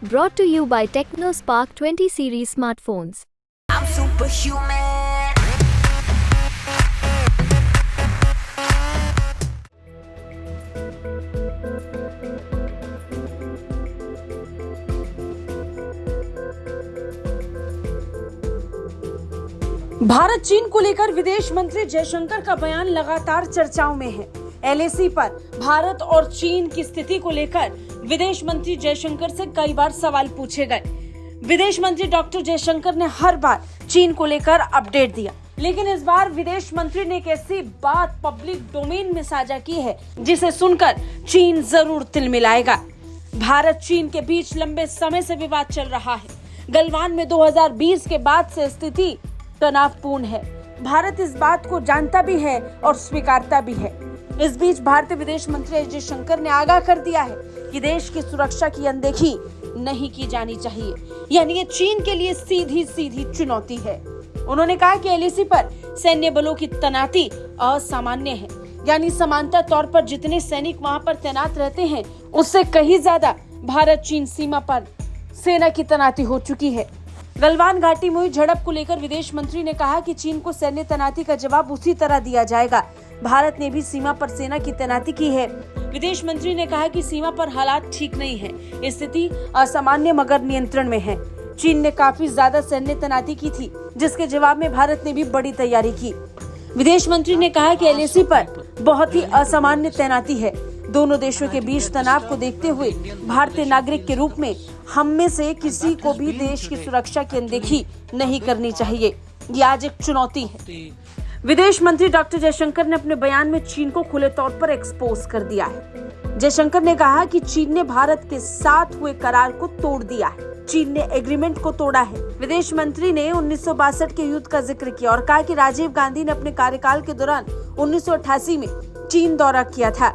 Brought to you by TechnoSpark 20 series smartphones. I'm superhuman. Bharat चीन को लेकर विदेश मंत्री जयशंकर का बयान लगातार चर्चाओं में है। एलएसी पर भारत और चीन की स्थिति को लेकर विदेश मंत्री जयशंकर से कई बार सवाल पूछे गए। विदेश मंत्री डॉक्टर जयशंकर ने हर बार चीन को लेकर अपडेट दिया, लेकिन इस बार विदेश मंत्री ने एक ऐसी बात पब्लिक डोमेन में साझा की है जिसे सुनकर चीन जरूर तिलमिलाएगा। भारत चीन के बीच लंबे समय से विवाद चल रहा है। गलवान में 2020 के बाद से स्थिति तनावपूर्ण है। भारत इस बात को जानता भी है और स्वीकारता भी है। इस बीच भारतीय विदेश मंत्री एस जयशंकर ने आगाह कर दिया है कि देश की सुरक्षा की अनदेखी नहीं की जानी चाहिए, यानी ये चीन के लिए सीधी सीधी चुनौती है। उन्होंने कहा कि एलएसी पर सैन्य बलों की तैनाती असामान्य है, यानी समांतर तौर पर जितने सैनिक वहां पर तैनात रहते हैं उससे कहीं ज्यादा भारत चीन सीमा पर सेना की तैनाती हो चुकी है। गलवान घाटी में हुई झड़प को लेकर विदेश मंत्री ने कहा कि चीन को सैन्य तैनाती का जवाब उसी तरह दिया जाएगा। भारत ने भी सीमा पर सेना की तैनाती की है। विदेश मंत्री ने कहा कि सीमा पर हालात ठीक नहीं है, स्थिति असामान्य मगर नियंत्रण में है। चीन ने काफी ज्यादा सैन्य तैनाती की थी, जिसके जवाब में भारत ने भी बड़ी तैयारी की। विदेश मंत्री ने कहा कि एलएसी पर बहुत ही असामान्य तैनाती है। दोनों देशों के बीच तनाव को देखते हुए भारतीय नागरिक के रूप में हम में से किसी को भी देश की सुरक्षा की अनदेखी नहीं करनी चाहिए। ये आज एक चुनौती है। विदेश मंत्री डॉक्टर जयशंकर ने अपने बयान में चीन को खुले तौर पर एक्सपोज कर दिया है। जयशंकर ने कहा कि चीन ने भारत के साथ हुए करार को तोड़ दिया है। चीन ने एग्रीमेंट को तोड़ा है। विदेश मंत्री ने 1962 के युद्ध का जिक्र किया और कहा कि राजीव गांधी ने अपने कार्यकाल के दौरान 1988 में चीन दौरा किया था।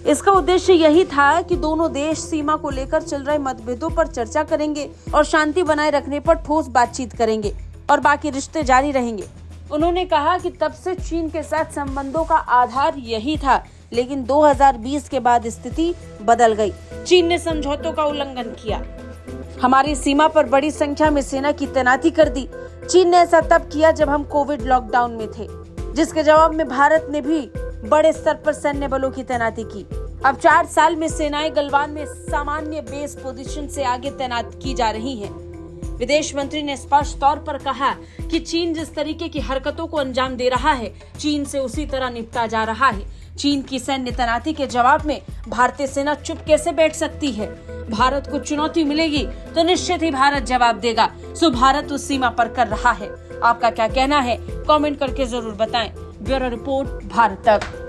इसका उद्देश्य यही था कि दोनों देश सीमा को लेकर चल रहे मतभेदों पर चर्चा करेंगे और शांति बनाए रखने पर ठोस बातचीत करेंगे और बाकी रिश्ते जारी रहेंगे। उन्होंने कहा कि तब से चीन के साथ संबंधों का आधार यही था, लेकिन 2020 के बाद स्थिति बदल गई। चीन ने समझौतों का उल्लंघन किया, हमारी सीमा पर बड़ी संख्या में सेना की तैनाती कर दी। चीन ने ऐसा तब किया जब हम कोविड लॉकडाउन में थे, जिसके जवाब में भारत ने भी बड़े स्तर पर सैन्य बलों की तैनाती की। अब 4 साल में सेनाएं गलवान में सामान्य बेस पोजीशन से आगे तैनात की जा रही हैं। विदेश मंत्री ने स्पष्ट तौर पर कहा कि चीन जिस तरीके की हरकतों को अंजाम दे रहा है, चीन से उसी तरह निपटा जा रहा है। चीन की सैन्य तैनाती के जवाब में भारतीय सेना चुप कैसे बैठ सकती है? भारत को चुनौती मिलेगी तो निश्चित ही भारत जवाब देगा। सो भारत उस सीमा पर कर रहा है। आपका क्या कहना है? कमेंट करके जरूर बताएं। ब्यूरो रिपोर्ट, भारत तक।